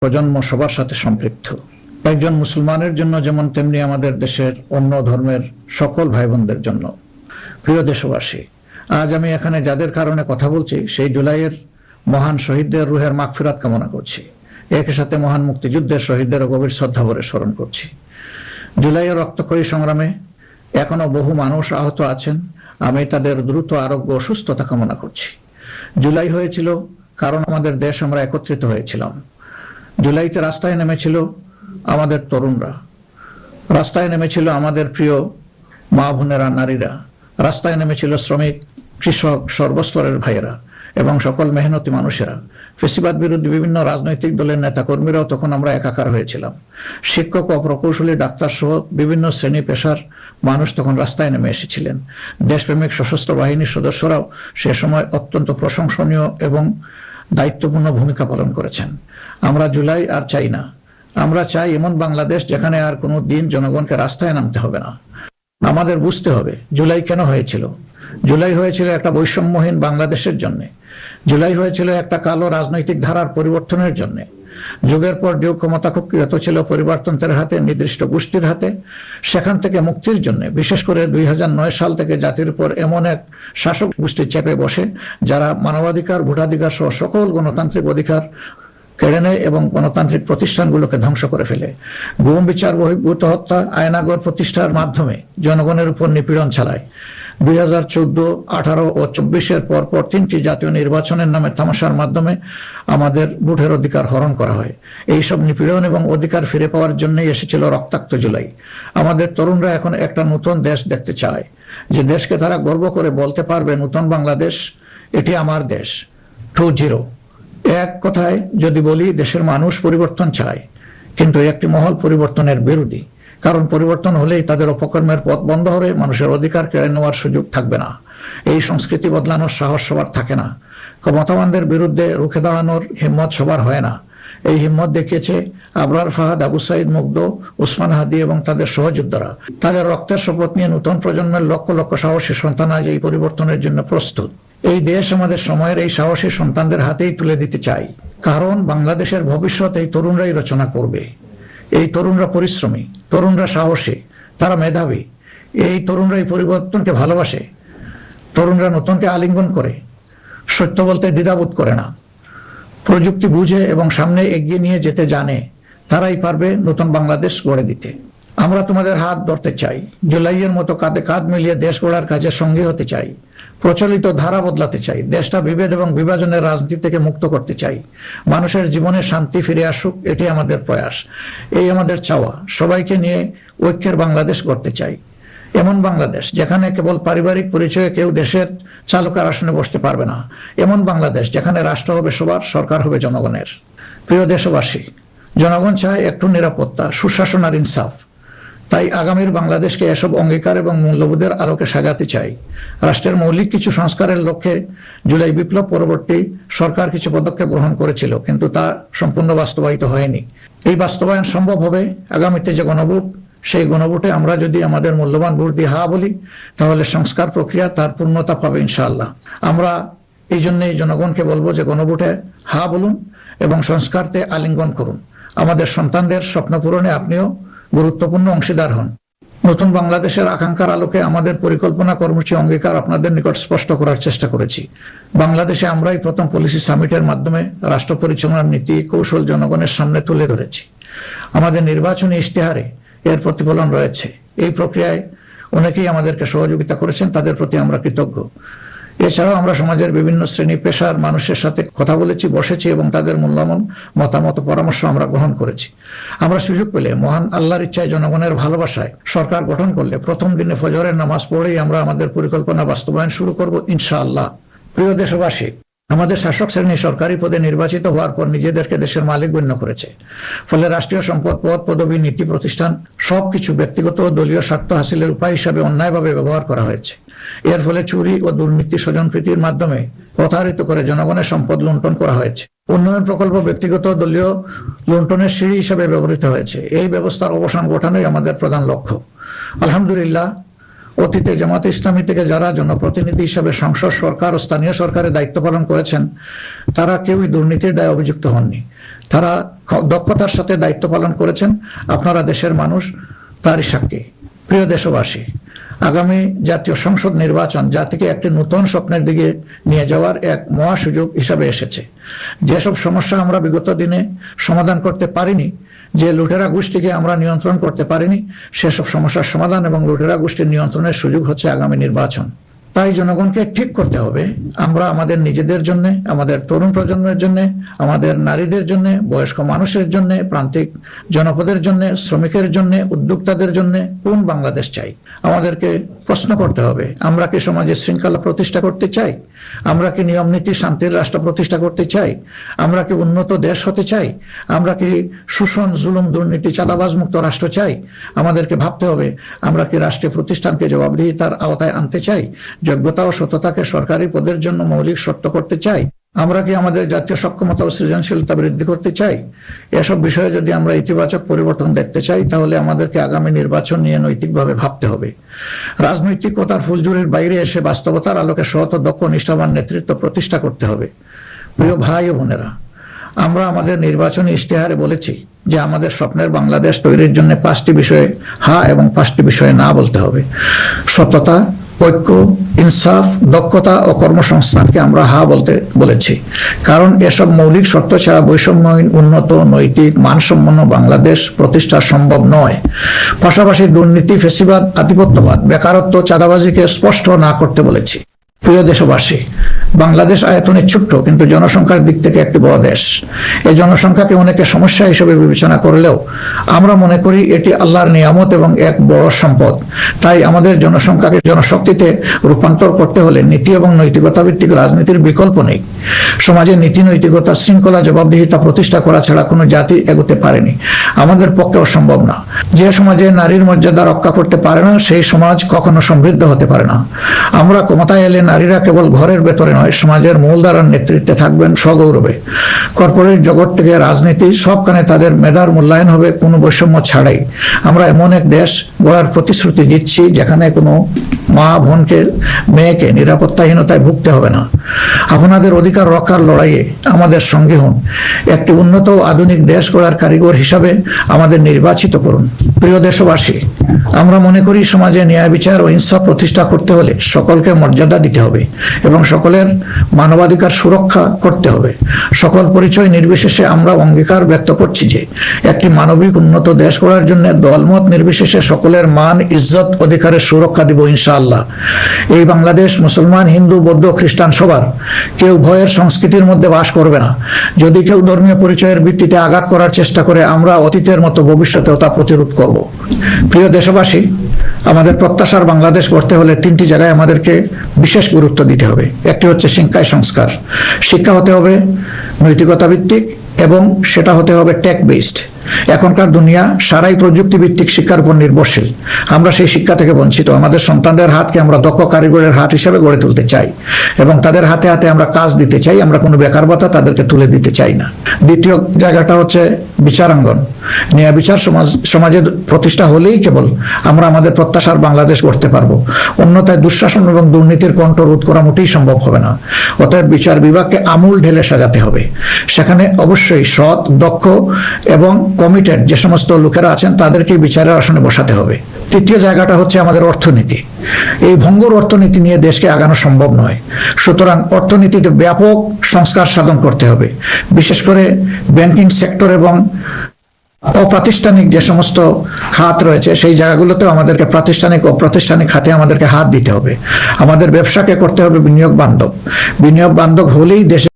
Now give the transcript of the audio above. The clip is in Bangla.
প্রজন্ম সবার সাথে সম্পৃক্ত। একজন মুসলমানের জন্য যেমন তেমনি আমাদের দেশের অন্য ধর্মের সকল ভাই বোনদের জন্য। প্রিয় দেশবাসী, আজ আমি এখানে যাদের কারণে কথা বলছি সেই জুলাইয়ের মহান শহীদদের রুহের মাগফিরাত কামনা করছি। একই সাথে মহান মুক্তিযুদ্ধের শহীদদেরও গভীর শ্রদ্ধা ভরে স্মরণ করছি। জুলাইয়ের রক্তক্ষয়ী সংগ্রামে এখনো বহু মানুষ আহত আছেন। আমি তাদের দ্রুত আরোগ্য ও সুস্থতা কামনা করছি। জুলাই হয়েছিল কারণ আমাদের দেশ আমরা একত্রিত হয়েছিলাম। জুলাইতে রাস্তায় নেমেছিল আমাদের তরুণরা, রাস্তায় নেমেছিল আমাদের প্রিয় মা বোনেরা, নারীরা, রাস্তায় নেমেছিল শ্রমিক, কৃষক, সর্বস্তরের ভাইয়েরা এবং সকল মেহনতি মানুষেরা। ফেসিবাদ বিরোধী বিভিন্ন রাজনৈতিক দলের নেতাকর্মীরাও তখন আমরা একাকার হয়েছিলাম। শিক্ষক ও প্রকৌশলী, ডাক্তার সহ বিভিন্ন শ্রেণী পেশার মানুষ তখন রাস্তায় নেমে এসেছিলেন। দেশপ্রেমিক সশস্ত্র বাহিনীর সদস্যরাও সে সময় অত্যন্ত প্রশংসনীয় এবং দায়িত্বপূর্ণ ভূমিকা পালন করেছেন। আমরা জুলাই আর চাই না। আমরা চাই এমন বাংলাদেশ যেখানে আর কোনো দিন জনগণকে রাস্তায় নামতে হবে না। আমাদের বুঝতে হবে জুলাই কেন হয়েছিল। জুলাই হয়েছিল একটা বৈষম্যহীন বাংলাদেশের জন্য। জুলাই হয়েছিল একটা কালো রাজনৈতিক ধারার পরিবর্তনের জন্য। যুগের পর যুগ ক্ষমতা কুক্ষিগত ছিল পরিবারতন্ত্রের হাতে, নির্দিষ্ট গোষ্ঠীর হাতে। সেখান থেকে মুক্তির জন্য বিশেষ করে 2009 সাল থেকে জাতির উপর এমন এক শাসক গোষ্ঠী চেপে বসে যারা মানবাধিকার, ভোটাধিকার সহ সকল গণতান্ত্রিক অধিকার কেড়ে নেয় এবং গণতান্ত্রিক প্রতিষ্ঠানগুলোকে ধ্বংস করে ফেলে। গুম বিচার বহির্ভূত হত্যা, আয়নাগর প্রতিষ্ঠার মাধ্যমে জনগণের উপর নিপীড়ন চালায়। 2014, 18 ও 24-এর পরপর 3টি জাতীয় নির্বাচনের নামে তামাশার মাধ্যমে আমাদের ভোটের অধিকার হরণ করা হয়। এইসব নিপীড়ন এবং অধিকার ফিরে পাওয়ার জন্যই এসেছিল রক্তাক্ত জুলাই। আমাদের তরুণরা এখন একটা নতুন দেশ দেখতে চায়, যে দেশকে তারা গর্ব করে বলতে পারবে নতুন বাংলাদেশ, এটি আমার দেশ 2.0। এক কথায় যদি বলি, দেশের মানুষ পরিবর্তন চায়, কিন্তু একটি মহল পরিবর্তনের বিরোধী। কারণ পরিবর্তন হলেই তাদের অপকর্মের পথ বন্ধ হবে, মানুষের অধিকার কেড়ে নেওয়ার সুযোগ থাকবে না। এই সংস্কৃতি বদলানোর সাহস সবার থাকে না। ক্ষমতাবানদের বিরুদ্ধে রুখে দাঁড়ানোর হিম্মত সবার হয় না। এই হিম্মত দেখিয়েছে আবরার ফাহাদ, আবু সাইদ মুগ্ধ, ওসমান হাদি এবং তাদের সহযোদ্ধারা। তাদের রক্তের শপথ নিয়ে নতুন প্রজন্মের লক্ষ লক্ষ সাহসী সন্তান আজ এই পরিবর্তনের জন্য প্রস্তুত। এই দেশ আমাদের সময়ের এই সাহসী সন্তানদের হাতেই তুলে দিতে চাই। কারণ বাংলাদেশের ভবিষ্যৎ এই তরুণরাই রচনা করবে। এই তরুণরা পরিশ্রমী, তরুণরা সাহসী, তারা মেধাবী। এই তরুণরা এই পরিবর্তনকে ভালোবাসে। তরুণরা নতুনকে আলিঙ্গন করে, সত্য বলতে দ্বিধাবোধ করে না, প্রযুক্তি বুঝে এবং সামনে এগিয়ে নিয়ে যেতে জানে। তারাই পারবে নতুন বাংলাদেশ গড়ে দিতে। আমরা তোমাদের হাত ধরতে চাই। জুলাইয়ের মতো কাঁধে কাঁধ মিলিয়ে দেশ গড়ার কাজে সঙ্গী হতে চাই। প্রচলিত ধারা বদলাতে চাই। দেশটা বিভেদ এবং বিভাজনের রাজনীতি থেকে মুক্ত করতে চাই। মানুষের জীবনে শান্তি ফিরে আসুক, এটি আমাদের প্রয়াস, এই আমাদের চাওয়া। সবাইকে নিয়ে ঐক্যের বাংলাদেশ গড়তে চাই। এমন বাংলাদেশ যেখানে কেবল পারিবারিক পরিচয়ে কেউ দেশের চালকের আসনে বসতে পারবে না। এমন বাংলাদেশ যেখানে রাষ্ট্র হবে সবার, সরকার হবে জনগণের। প্রিয় দেশবাসী, জনগণ চায় একটু নিরাপত্তা, সুশাসন আর ইনসাফ। তাই আগামীর বাংলাদেশকে এসব অঙ্গীকার এবং মূল্যবোধের আলোকে সাজাতে চাই। রাষ্ট্রের মৌলিক কিছু সংস্কারের লক্ষ্যে জুলাই বিপ্লব পরবর্তী সরকার কিছু পদক্ষেপ গ্রহণ করেছিল, কিন্তু তা সম্পূর্ণ বাস্তবায়িত হয়নি। এই বাস্তবায়ন সম্ভব হবে আগামীতে যে গণভোট, সেই গণভোটে আমরা যদি আমাদের মূল্যবান ভোট দিয়ে হা বলি, তাহলে সংস্কার প্রক্রিয়া তার পূর্ণতা পাবে ইনশাআল্লাহ। আমরা এই জন্যই জনগণকে বলবো যে গণভোটে হা বলুন এবং সংস্কারতে আলিঙ্গন করুন। আমাদের সন্তানদের স্বপ্ন পূরণে আপনিও গুরুত্বপূর্ণ অংশীদার হন। নতুন বাংলাদেশের আকাঙ্ক্ষার আলোকে আমাদের পরিকল্পনা, কর্মসূচি, অঙ্গীকার আপনাদের নিকট স্পষ্ট করার চেষ্টা করেছি। বাংলাদেশে আমরাই প্রথম পলিসি সামিটের মাধ্যমে রাষ্ট্র পরিচালনার নীতি কৌশল জনগণের সামনে তুলে ধরেছি। আমাদের নির্বাচনী ইশতেহারে এর প্রতিফলন রয়েছে। এই প্রক্রিয়ায় অনেকেই আমাদেরকে সহযোগিতা করেছেন, তাদের প্রতি আমরা কৃতজ্ঞ। এছাড়াও আমরা সমাজের বিভিন্ন শ্রেণী পেশার মানুষের সাথে কথা বলেছি, বসেছি এবং তাদের মূল্যবান মতামত, পরামর্শ আমরা গ্রহণ করেছি। আমরা সুযোগ পেলে মহান আল্লাহর ইচ্ছায়, জনগণের ভালোবাসায় সরকার গঠন করলে প্রথম দিনে ফজরের নামাজ পড়েই আমরা আমাদের পরিকল্পনা বাস্তবায়ন শুরু করব ইনশাআল্লাহ। প্রিয় দেশবাসী, আমাদের শাসক শ্রেণী সরকারি পদে নির্বাচিত হওয়ার পর নিজেদেরকে দেশের মালিক গণ্য করেছে। ফলে রাষ্ট্রীয় সম্পদ, পদ, পদবি, নীতি, প্রতিষ্ঠান সবকিছু ব্যক্তিগত ও দলীয় স্বার্থ হাসিলের উপায় হিসাবে অন্যায়ভাবে ব্যবহার করা হয়েছে। এর ফলে চুরি ও দুর্নীতি, স্বজনপ্রীতির মাধ্যমে প্রতারিত করে জনগণের সম্পদ লুণ্ঠন করা হয়েছে। উন্নয়ন প্রকল্প ব্যক্তিগত দলীয় লুণ্ঠনের সিঁড়ি হিসাবে ব্যবহৃত হয়েছে। এই ব্যবস্থার অবসান ঘটানোই আমাদের প্রধান লক্ষ্য। আলহামদুলিল্লাহ, অতীতে জামাতে ইসলামী থেকে যারা জনপ্রতিনিধি হিসেবে সংসদ সরকার ও স্থানীয় সরকারের দায়িত্ব পালন করেছেন, তারা কেউই দুর্নীতির দায়ে অভিযুক্ত হননি। তারা দক্ষতার সাথে দায়িত্ব পালন করেছেন। আপনারা দেশের মানুষ তারই সাক্ষী। প্রিয় দেশবাসী, আগামী জাতীয় সংসদ নির্বাচন জাতিকে একটি নতুন স্বপ্নের দিকে নিয়ে যাওয়ার এক মহা সুযোগ হিসাবে এসেছে। যেসব সমস্যা আমরা বিগত দিনে সমাধান করতে পারিনি, যে লুটেরা গোষ্ঠীকে আমরা নিয়ন্ত্রণ করতে পারিনি, সেসব সমস্যার সমাধান এবং লুটেরা গোষ্ঠীর নিয়ন্ত্রণের সুযোগ হচ্ছে আগামী নির্বাচন। তাই জনগণকে ঠিক করতে হবে, আমরা আমাদের নিজেদের জন্য, আমাদের তরুণ প্রজন্মের জন্য, আমাদের নারীদের জন্য, বয়স্ক মানুষের জন্য, প্রান্তিক জনপদের জন্য, শ্রমিকের জন্য, উদ্যোক্তাদের জন্য কোন বাংলাদেশ চাই। আমাদেরকে প্রশ্ন করতে হবে, আমরা কি সমাজে শৃঙ্খলা প্রতিষ্ঠা করতে চাই? আমরা কি নিয়ম নীতি শান্তির রাষ্ট্র প্রতিষ্ঠা করতে চাই? আমরা কি উন্নত দেশ হতে চাই? আমরা কি শোষণ, জুলুম, দুর্নীতি, চাঁদাবাজ মুক্ত রাষ্ট্র চাই? আমাদেরকে ভাবতে হবে, আমরা কি রাষ্ট্রীয় প্রতিষ্ঠানকে জবাবদিহিতার আওতায় আনতে চাই? যোগ্যতা ও সততাকে সরকারি পদের জন্য মৌলিক শর্ত করতে চাই? আমরা কি আমাদের জাতীয় সক্ষমতা ও সৃজনশীলতা বৃদ্ধি করতে চাই? এসব বিষয়ে যদি আমরা ইতিবাচক পরিবর্তন দেখতে চাই, তাহলে আমাদেরকে আগামী নির্বাচন নিয়ে নৈতিকভাবে ভাবতে হবে। রাজনৈতিকতার ফুলঝুরির বাইরে এসে বাস্তবতার আলোকে সৎ ও দক্ষ নিষ্ঠাবান নেতৃত্ব প্রতিষ্ঠা করতে হবে। প্রিয় ভাই ও বোনেরা, আমরা আমাদের নির্বাচনী ইশতেহারে বলেছি যে আমাদের স্বপ্নের বাংলাদেশ তৈরির জন্য 5টি বিষয়ে হ্যাঁ এবং 5টি বিষয়ে না বলতে হবে। সততা, ঐক্য, ইনসাফ, দক্ষতা ও কর্মসংস্থানকে আমরা হ্যাঁ বলতে বলেছি, কারণ এসব মৌলিক শর্ত ছাড়া বৈষম্যহীন, উন্নত, নৈতিক, মানসম্পন্ন বাংলাদেশ প্রতিষ্ঠা সম্ভব নয়। পাশাপাশি দুর্নীতি, ফ্যাসিবাদ, আধিপত্যবাদ, বেকারত্ব, চাঁদাবাজিকে স্পষ্ট না করতে বলেছি। প্রিয় দেশবাসী, বাংলাদেশ আয়তনে ছোট্ট কিন্তু জনসংখ্যার দিক থেকে একটি বড় দেশ। এই জনসংখ্যাকে অনেকে সমস্যা হিসেবে বিবেচনা করলেও আমরা মনে করি এটি আল্লাহর নিয়ামত এবং এক বড় সম্পদ। তাই আমাদের জনসংখ্যাকে জনশক্তিতে রূপান্তর করতে হলে নীতি এবং নৈতিকতা ভিত্তিক রাজনীতির বিকল্প নেই। সমাজে নীতি, নৈতিকতা, শৃঙ্খলা, জবাবদিহিতা প্রতিষ্ঠা করা ছাড়া কোনো জাতি এগোতে পারেনি, আমাদের পক্ষে অসম্ভব না। যে সমাজে নারীর মর্যাদা রক্ষা করতে পারে না, সেই সমাজ কখনো সমৃদ্ধ হতে পারে না। আমরা ক্ষমতায় এলে নারীরা কেবল ঘরের ভেতরে নয়, সমাজের মূলধারার নেতৃত্বে থাকবেন সগৌরবে। কর্পোরেট জগৎ থেকে রাজনীতি, সবখানে তাদের মেধার মূল্যায়ন হবে কোনো বৈষম্য ছাড়াই। আমরা এমন এক দেশ গড়ার প্রতিশ্রুতি দিচ্ছি যেখানে কোনো মা, বোনকে, মেয়েকে নিরাপত্তাহীনতায় ভুগতে হবে না। আপনাদের অধিকার রক্ষার লড়াইয়ে আমাদের সঙ্গে হন। একটি উন্নত ও আধুনিক দেশ গড়ার কারিগর হিসাবে আমাদের নির্বাচিত করুন। প্রিয় দেশবাসী, আমরা মনে করি সমাজে ন্যায় বিচার ও ইনসাফ প্রতিষ্ঠা করতে হলে সকলকে মর্যাদা দিতে হবে এবং সকলের মানবাধিকার সুরক্ষা করতে হবে। সকল পরিচয় নির্বিশেষে আমরা অঙ্গীকার ব্যক্ত করছি যে একটি মানবিক উন্নত দেশ গড়ার জন্য দলমত নির্বিশেষে সকলের মান, ইজ্জত, অধিকারের সুরক্ষা দিব ইনশাআল্লাহ। এই বাংলাদেশ মুসলমান, হিন্দু, বৌদ্ধ, খ্রিস্টান সবার। কেউ ভয়ের সংস্কৃতির মধ্যে বাস করবে না। যদি কেউ ধর্মীয় পরিচয়ের ভিত্তিতে আঘাত করার চেষ্টা করে, আমরা অতীতের মতো ভবিষ্যতেও তা প্রতিরোধ করব। প্রিয় দেশবাসী, আমাদের প্রত্যাশার বাংলাদেশ গড়তে হলে 3টি জায়গায় আমাদেরকে বিশেষ গুরুত্ব দিতে হবে। একটি হচ্ছে শিক্ষায় সংস্কার। শিক্ষা হতে হবে নৈতিকতা ভিত্তিক এবং সেটা হতে হবে টেক বেসড। এখনকার দুনিয়া সারাই প্রযুক্তি ভিত্তিক শিক্ষার উপর নির্ভরশীল। আমরা সেই শিক্ষা থেকে বঞ্চিত। আমাদের সন্তানদের হাতকে আমরা দক্ষ কারিগরের হাত হিসেবে গড়ে তুলতে চাই এবং তাদের হাতে হাতে আমরা কাজ দিতে চাই। আমরা কোনো বেকার ভাতা তাদেরকে তুলে দিতে চাই না। দ্বিতীয় জায়গাটা হচ্ছে বিচারাঙ্গন। ন্যায় বিচার সমাজের প্রতিষ্ঠা হলেই কেবল আমরা আমাদের প্রত্যাশার বাংলাদেশ গড়তে পারবো। অন্যথায় দুঃশাসন এবং দুর্নীতির কণ্ঠ রোধ করা মোটেই সম্ভব হবে না। অতএব বিচার বিভাগকে আমূল ঢেলে সাজাতে হবে। সেখানে অবশ্যই সৎ, দক্ষ এবং কমিটেড যে সমস্ত লোকেরা আছেন তাদেরকে বিচারের আসনে বসাতে হবে। তৃতীয় জায়গাটা হচ্ছে আমাদের অর্থনীতি। এই ভঙ্গুর অর্থনীতি নিয়ে দেশকে আগানো সম্ভব নয়। সুতরাং অর্থনীতিতে ব্যাপক সংস্কার সাধন করতে হবে। বিশেষ করে ব্যাংকিং সেক্টর এবং অপ্রাতিষ্ঠানিক যে সমস্ত খাত রয়েছে সেই জায়গাগুলোতেও আমাদেরকে প্রাতিষ্ঠানিক ও অপ্রাতিষ্ঠানিক খাতে আমাদেরকে হাত দিতে হবে। আমাদের ব্যবসাকে করতে হবে বিনিয়োগ বান্ধব। বিনিয়োগ বান্ধব হলেই দেশে